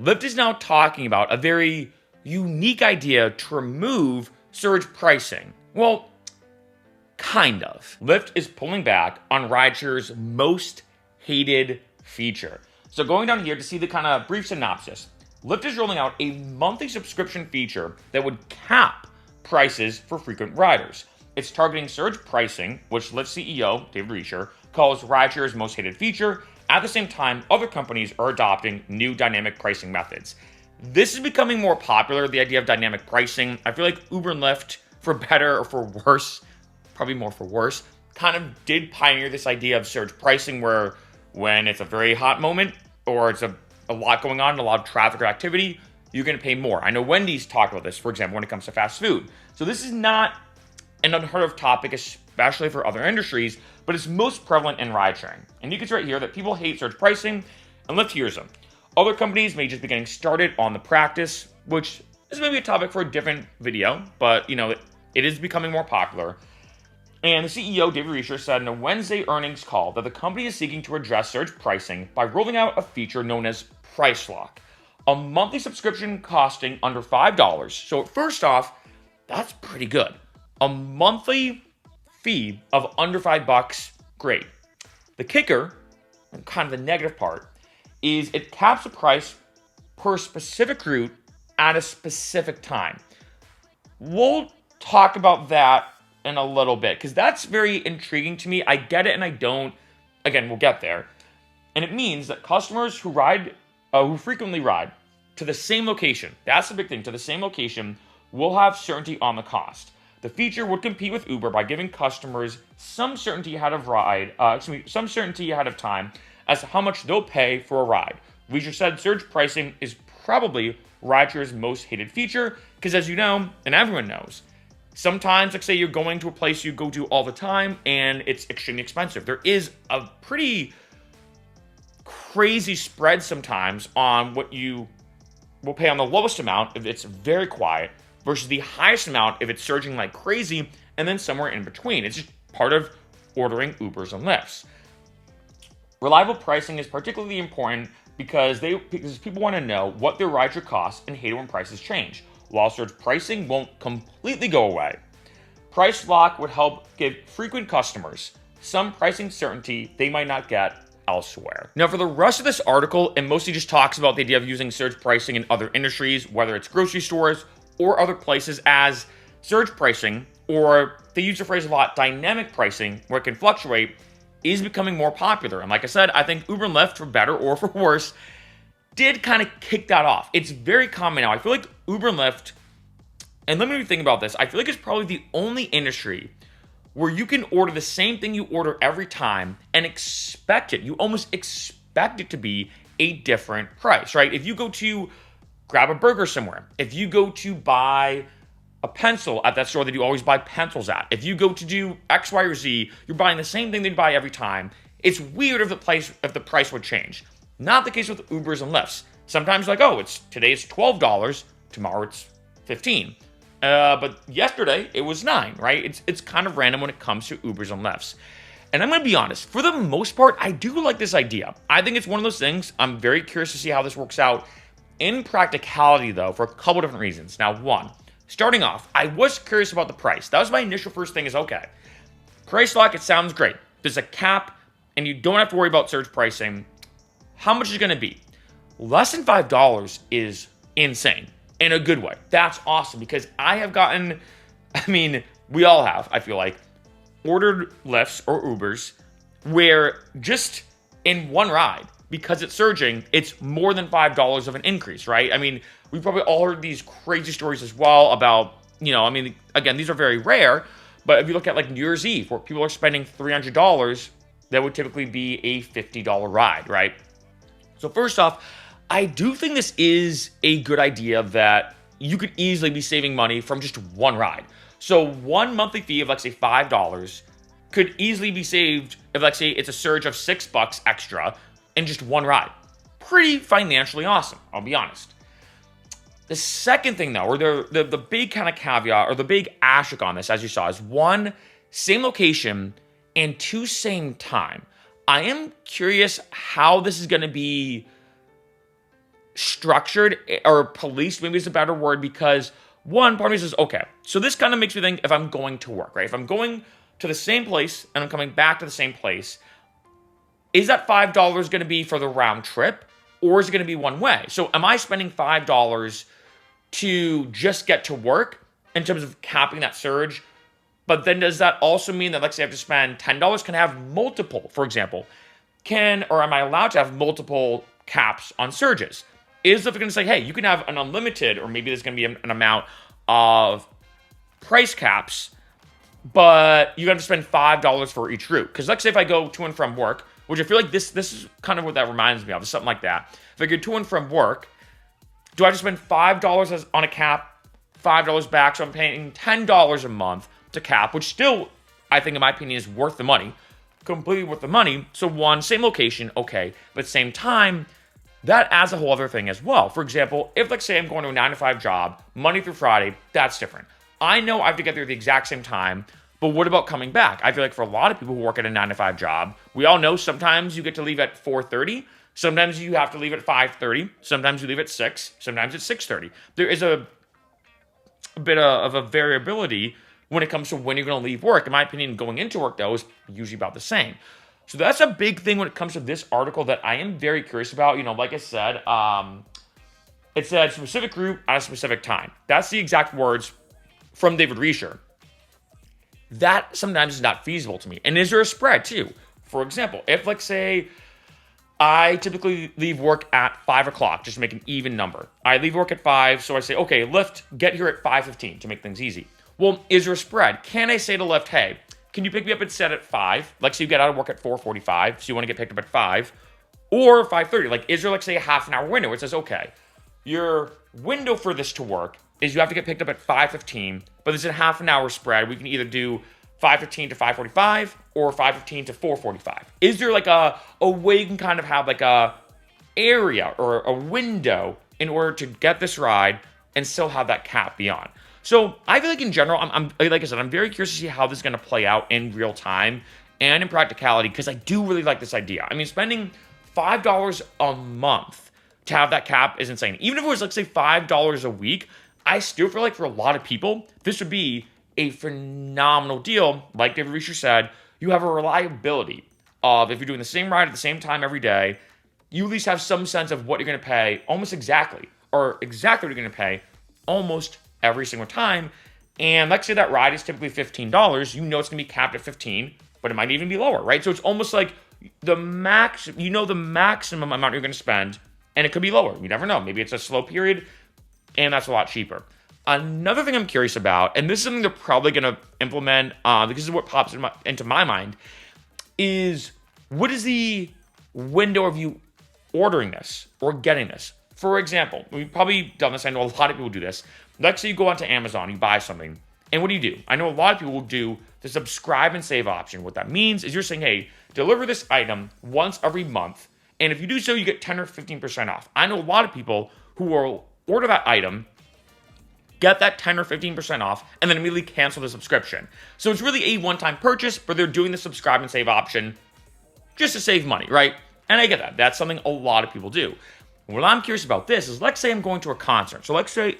Lyft is now talking about a very unique idea to remove surge pricing. Well, kind of. Lyft is pulling back on rideshare's most hated feature. So going down here to see the kind of brief synopsis, Lyft is rolling out a monthly subscription feature that would cap prices for frequent riders. It's targeting surge pricing, which Lyft CEO David Risher calls rideshare's most hated feature. At the same time, other companies are adopting new dynamic pricing methods. This is becoming more popular, the idea of dynamic pricing. I feel like Uber and Lyft, for better or for worse, probably more for worse, kind of did pioneer this idea of surge pricing where when it's a very hot moment or it's a lot going on, a lot of traffic or activity, you're going to pay more. I know Wendy's talked about this, for example, when it comes to fast food. So this is not an unheard of topic, especially for other industries, but it's most prevalent in ride sharing. And you can see right here that people hate surge pricing, and Lyft hears them. Other companies may just be getting started on the practice, which is maybe a topic for a different video, but it is becoming more popular. And the CEO, David Risher, said in a Wednesday earnings call that the company is seeking to address surge pricing by rolling out a feature known as Price Lock, a monthly subscription costing under $5. So first off, that's pretty good. A monthly fee of under $5, great. The kicker, and kind of the negative part, is it caps the price per specific route at a specific time. We'll talk about that in a little bit because that's very intriguing to me. I get it and I don't. Again, we'll get there. And it means that customers who frequently ride to the same location, that's the big thing, to the same location, will have certainty on the cost. The feature would compete with Uber by giving customers some certainty ahead of time as to how much they'll pay for a ride. Risher said surge pricing is probably rideshare's most hated feature because, as you know, and everyone knows, sometimes, like say you're going to a place you go to all the time and it's extremely expensive. There is a pretty crazy spread sometimes on what you will pay on the lowest amount if it's very quiet versus the highest amount if it's surging like crazy, and then somewhere in between. It's just part of ordering Ubers and Lyfts. Reliable pricing is particularly important because people want to know what their rideshare costs and hate it when prices change. While surge pricing won't completely go away, Price Lock would help give frequent customers some pricing certainty they might not get elsewhere. Now, for the rest of this article, it mostly just talks about the idea of using surge pricing in other industries, whether it's grocery stores or other places, as surge pricing, or they use the phrase a lot, dynamic pricing, where it can fluctuate, is becoming more popular. And like I said, I think Uber and Lyft, for better or for worse, did kind of kick that off. It's very common now. I feel like Uber and Lyft, and let me think about this, I feel like it's probably the only industry where you can order the same thing you order every time and expect it. You almost expect it to be a different price, right? If you go to grab a burger somewhere, if you go to buy a pencil at that store that you always buy pencils at, if you go to do X, Y, or Z, you're buying the same thing that you buy every time. It's weird if the price would change. Not the case with Ubers and Lyfts. Sometimes like, today it's $12, tomorrow it's $15. But yesterday it was $9, right? It's kind of random when it comes to Ubers and Lyfts. And I'm going to be honest, for the most part, I do like this idea. I think it's one of those things. I'm very curious to see how this works out in practicality, though, for a couple different reasons. Now, one, starting off, I was curious about the price. That was my initial first thing is, okay, Price Lock, it sounds great. There's a cap, and you don't have to worry about surge pricing. How much is it going to be? Less than $5 is insane in a good way. That's awesome because I have gotten, we all have, I feel like, ordered Lyfts or Ubers where just in one ride, because it's surging, it's more than $5 of an increase, right? We've probably all heard these crazy stories as well about, again, these are very rare, but if you look at like New Year's Eve, where people are spending $300, that would typically be a $50 ride, right? So first off, I do think this is a good idea that you could easily be saving money from just one ride. So one monthly fee of, let's say, $5 could easily be saved if, let's say, it's a surge of $6 extra in just one ride. Pretty financially awesome, I'll be honest. The second thing, though, or the big kind of caveat, or the big asterisk on this, as you saw, is one, same location, and two, same time. I am curious how this is going to be structured or policed, maybe is a better word, because one part of me says, okay, so this kind of makes me think if I'm going to work, right? If I'm going to the same place and I'm coming back to the same place, is that $5 going to be for the round trip, or is it going to be one way? So am I spending $5 to just get to work in terms of capping that surge? But then does that also mean that, let's say I have to spend $10? Can I have multiple, for example? Or am I allowed to have multiple caps on surges? Is Lyft going to say, hey, you can have an unlimited, or maybe there's going to be an amount of price caps, but you have to spend $5 for each route? Because let's say if I go to and from work, which I feel like this is kind of what that reminds me of, something like that. If I go to and from work, do I have to spend $5 on a cap, $5 back, so I'm paying $10 a month to cap, which still, I think in my opinion, is worth the money, completely worth the money. So one, same location, okay, but at the same time, that adds a whole other thing as well. For example, if let's say I'm going to a 9-to-5 job, Monday through Friday, that's different. I know I have to get there at the exact same time, but what about coming back? I feel like for a lot of people who work at a 9-to-5 job, we all know sometimes you get to leave at 4:30, sometimes you have to leave at 5:30, sometimes you leave at 6, sometimes it's 6:30. There is a bit of a variability when it comes to when you're going to leave work. In my opinion, going into work, though, is usually about the same. So that's a big thing when it comes to this article that I am very curious about. Like I said, it said specific group at a specific time. That's the exact words from David Reisher. That sometimes is not feasible to me. And is there a spread too? For example, if let's say I typically leave work at 5 o'clock, just to make an even number. I leave work at 5, so I say, okay, Lyft, get here at 5:15 to make things easy. Well, is there a spread? Can I say to Lyft, hey, can you pick me up instead at 5? Like, so you get out of work at 4:45, so you want to get picked up at 5, or 5:30. Like, is there, like, say, a half an hour window where it says, okay, your window for this to work is you have to get picked up at 5:15, but there's a half an hour spread. We can either do 5:15 to 5:45 or 5:15 to 4:45. Is there like a way you can kind of have like a area or a window in order to get this ride and still have that cap beyond? So I feel like in general, I'm like I said, I'm very curious to see how this is going to play out in real time and in practicality, because I do really like this idea. I mean, spending $5 a month to have that cap is insane. Even if it was, let's say, $5 a week, I still feel like for a lot of people, this would be a phenomenal deal. Like David Reisher said, you have a reliability of, if you're doing the same ride at the same time every day, you at least have some sense of what you're going to pay almost exactly, or exactly what you're going to pay almost every single time. And let's say that ride is typically $15. You know it's going to be capped at 15, but it might even be lower, right? So it's almost like the maximum amount you're going to spend, and it could be lower. You never know. Maybe it's a slow period, and that's a lot cheaper. Another thing I'm curious about, and this is something they're probably going to implement, because this is what pops into my mind, is what is the window of you ordering this or getting this? For example, we've probably done this. I know a lot of people do this. Let's say you go onto Amazon, you buy something, and what do? I know a lot of people will do the subscribe and save option. What that means is you're saying, hey, deliver this item once every month, and if you do so, you get 10 or 15% off. I know a lot of people who will order that item, get that 10 or 15% off, and then immediately cancel the subscription. So it's really a one-time purchase, but they're doing the subscribe and save option just to save money, right? And I get that. That's something a lot of people do. What I'm curious about this is, let's say I'm going to a concert. So let's say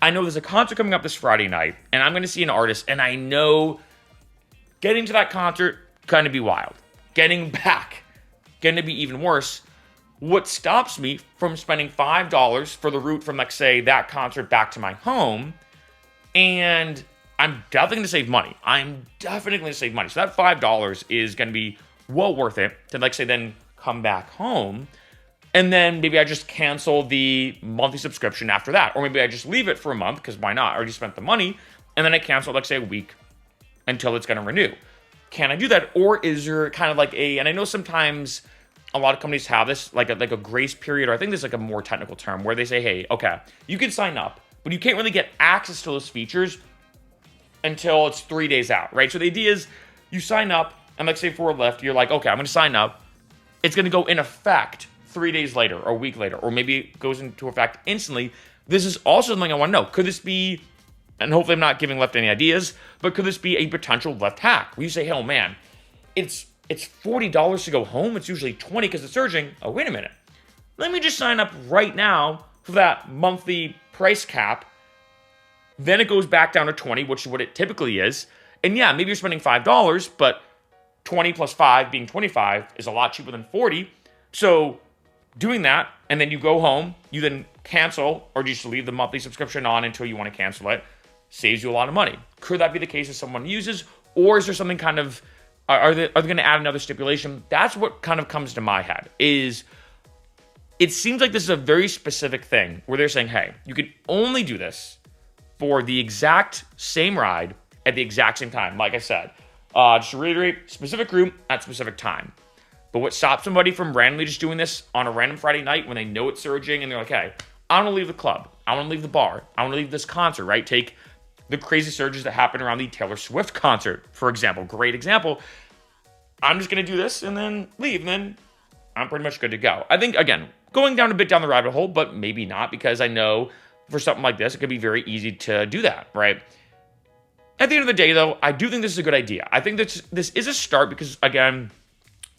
I know there's a concert coming up this Friday night, and I'm going to see an artist, and I know getting to that concert going to be wild. Getting back going to be even worse. What stops me from spending $5 for the route from, let's say, that concert back to my home? And I'm definitely going to save money. So that $5 is going to be well worth it to, like, say, then come back home. And then maybe I just cancel the monthly subscription after that. Or maybe I just leave it for a month, because why not? I already spent the money. And then I cancel, like, say, a week until it's going to renew. Can I do that? Or is there kind of like and I know sometimes a lot of companies have this, like a grace period, or I think there's like a more technical term where they say, hey, okay, you can sign up, but you can't really get access to those features until it's 3 days out, right? So the idea is you sign up, and like say for Lyft, you're like, okay, I'm going to sign up. It's going to go in effect 3 days later or a week later, or maybe it goes into effect instantly. This is also something I want to know. Could this be, and hopefully I'm not giving Lyft any ideas, but could this be a potential Lyft hack where you say, oh man, it's $40 to go home. It's usually $20 because it's surging. Oh, wait a minute. let me just sign up right now for that monthly price cap. Then it goes back down to 20, which is what it typically is. And yeah, maybe you're spending $5, but 20 plus 5 being 25 is a lot cheaper than 40. So doing that, and then you go home, you then cancel, or just leave the monthly subscription on until you want to cancel it, saves you a lot of money. Could that be the case if someone uses, or is there something kind of, are they going to add another stipulation? That's what kind of comes to my head, is it seems like this is a very specific thing where they're saying, hey, you can only do this for the exact same ride at the exact same time. Like I said, just to reiterate, specific group at specific time. But what stops somebody from randomly just doing this on a random Friday night when they know it's surging and they're like, hey, I want to leave the club. I want to leave the bar. I want to leave this concert, right? Take the crazy surges that happened around the Taylor Swift concert, for example. Great example. I'm just going to do this and then leave, and then I'm pretty much good to go. I think, again, going down a bit down the rabbit hole, but maybe not, because I know for something like this, it could be very easy to do that, right? At the end of the day, though, I do think this is a good idea. I think that this is a start because, again,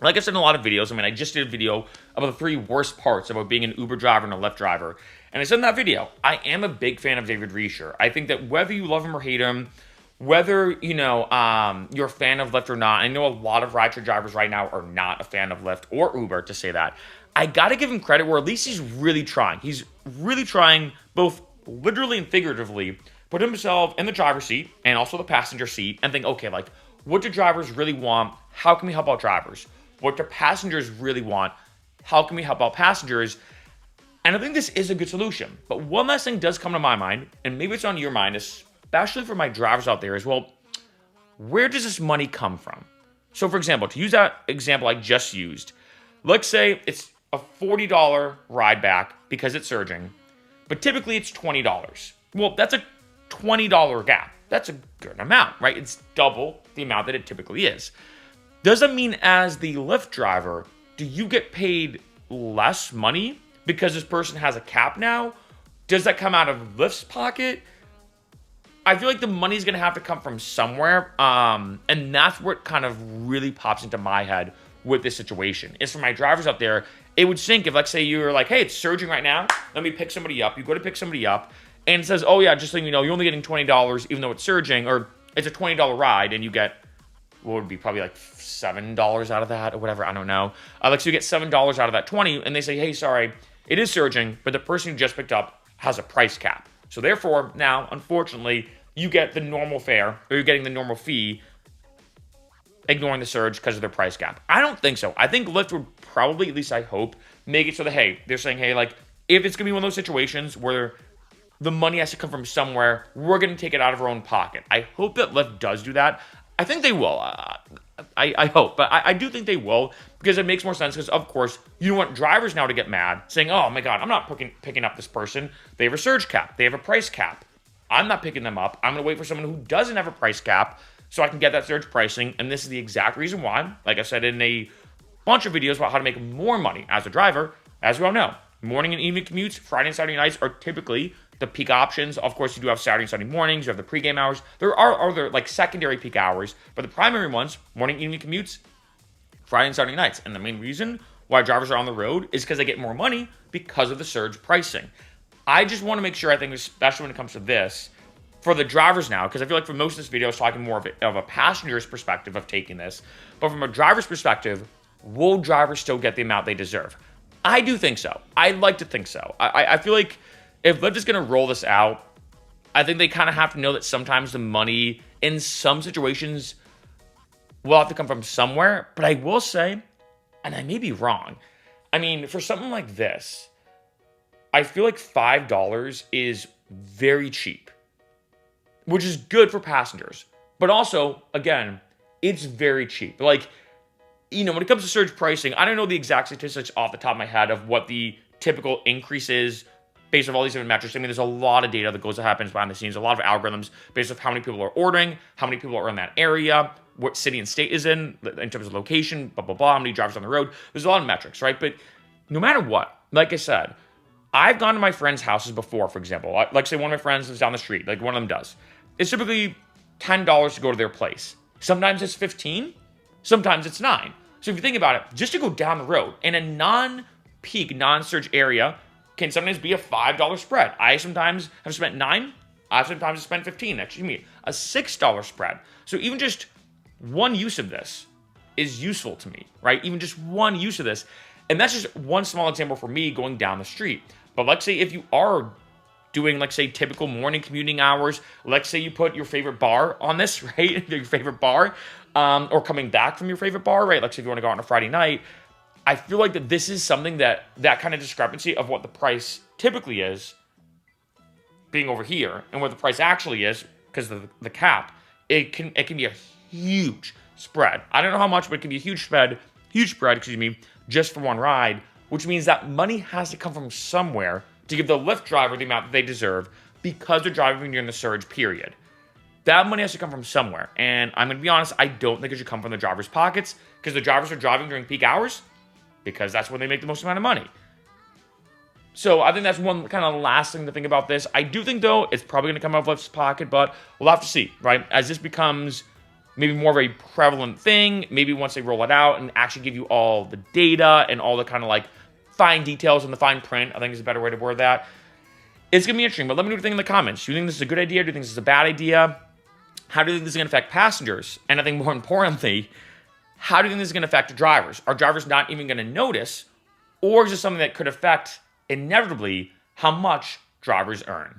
like I said in a lot of videos, I just did a video about the 3 worst parts about being an Uber driver and a Lyft driver. And I said in that video, I am a big fan of David Reisher. I think that whether you love him or hate him, whether, you're a fan of Lyft or not, I know a lot of rideshare drivers right now are not a fan of Lyft or Uber, to say that. I got to give him credit where at least he's really trying. He's really trying, both literally and figuratively, put himself in the driver's seat and also the passenger seat and think, okay, like, what do drivers really want? How can we help out drivers? What do passengers really want? How can we help out passengers? And I think this is a good solution. But one last thing does come to my mind, and maybe it's on your mind, especially for my drivers out there, is, well, where does this money come from? So, for example, to use that example I just used, let's say it's a $40 ride back because it's surging, but typically it's $20. Well, that's a $20 gap. That's a good amount, right? It's double the amount that it typically is. Does that mean as the Lyft driver, do you get paid less money because this person has a cap now? Does that come out of Lyft's pocket? I feel like the money's going to have to come from somewhere, and that's what kind of really pops into my head with this situation. Is for my drivers out there, it would sink if, let's say, you're like, hey, it's surging right now, let me pick somebody up. You go to pick somebody up, and it says, oh yeah, just so you know, you're only getting $20 even though it's surging, or it's a $20 ride, and you get, what would be probably like $7 out of that or whatever, I don't know. So you get $7 out of that 20, and they say, hey, sorry, it is surging, but the person who just picked up has a price cap. So therefore, now, unfortunately, you get the normal fare, or you're getting the normal fee, ignoring the surge because of their price cap. I don't think so. I think Lyft would probably, at least I hope, make it so that, hey, they're saying, hey, like, if it's going to be one of those situations where the money has to come from somewhere, we're going to take it out of our own pocket. I hope that Lyft does do that. I think they will. I hope, but I do think they will, because it makes more sense, because, of course, you don't want drivers now to get mad, saying, oh, my God, I'm not picking up this person. They have a surge cap. They have a price cap. I'm not picking them up. I'm going to wait for someone who doesn't have a price cap so I can get that surge pricing, and this is the exact reason why, like I said in a bunch of videos about how to make more money as a driver. As we all know, morning and evening commutes, Friday and Saturday nights are typically the peak options. Of course, you do have Saturday and Sunday mornings, you have the pregame hours. There are other, like, secondary peak hours, but the primary ones, morning, evening commutes, Friday and Saturday nights. And the main reason why drivers are on the road is because they get more money because of the surge pricing. I just want to make sure, I think, especially when it comes to this, for the drivers now, because I feel like for most of this video, I was talking more of a passenger's perspective of taking this, but from a driver's perspective, will drivers still get the amount they deserve? I do think so. I'd like to think so. I feel like if Lyft is going to roll this out, I think they kind of have to know that sometimes the money in some situations will have to come from somewhere. But I will say, and I may be wrong, I mean, for something like this, I feel like $5 is very cheap, which is good for passengers. But also, again, it's very cheap. Like, when it comes to surge pricing, I don't know the exact statistics off the top of my head of what the typical increase is based on all these different metrics. I mean, there's a lot of data that happens behind the scenes, a lot of algorithms based on how many people are ordering, how many people are in that area, what city and state is in terms of location, blah, blah, blah, how many drivers on the road. There's a lot of metrics, right? But no matter what, like I said, I've gone to my friends' houses before, for example. Like, say one of my friends is down the street, like one of them does. It's typically $10 to go to their place. Sometimes it's $15, sometimes it's $9. So if you think about it, just to go down the road in a peak non-surge area can sometimes be a $5 spread. I sometimes have spent 9. I've sometimes spent 15. Excuse me, a $6 spread. So even just one use of this is useful to me, right? Even just one use of this. And that's just one small example for me going down the street. But let's say if you are doing, like, say, typical morning commuting hours, let's say you put your favorite bar on this, right? Your favorite bar, or coming back from your favorite bar, right? Like, say if you want to go out on a Friday night, I feel like that this is something that kind of discrepancy of what the price typically is being over here and what the price actually is, because of the cap, it can be a huge spread. I don't know how much, but it can be a huge spread, excuse me, just for one ride, which means that money has to come from somewhere to give the Lyft driver the amount that they deserve because they're driving during the surge period. That money has to come from somewhere. And I'm going to be honest, I don't think it should come from the driver's pockets, because the drivers are driving during peak hours because that's when they make the most amount of money. So I think that's one kind of last thing to think about this. I do think, though, it's probably going to come out of Lyft's pocket, but we'll have to see, right? As this becomes maybe more of a prevalent thing, maybe once they roll it out and actually give you all the data and all the kind of like fine details and the fine print, I think is a better way to word that. It's going to be interesting, but let me know what you think in the comments. Do you think this is a good idea? Do you think this is a bad idea? How do you think this is going to affect passengers? And I think more importantly, how do you think this is going to affect drivers? Are drivers not even going to notice? Or is this something that could affect, inevitably, how much drivers earn?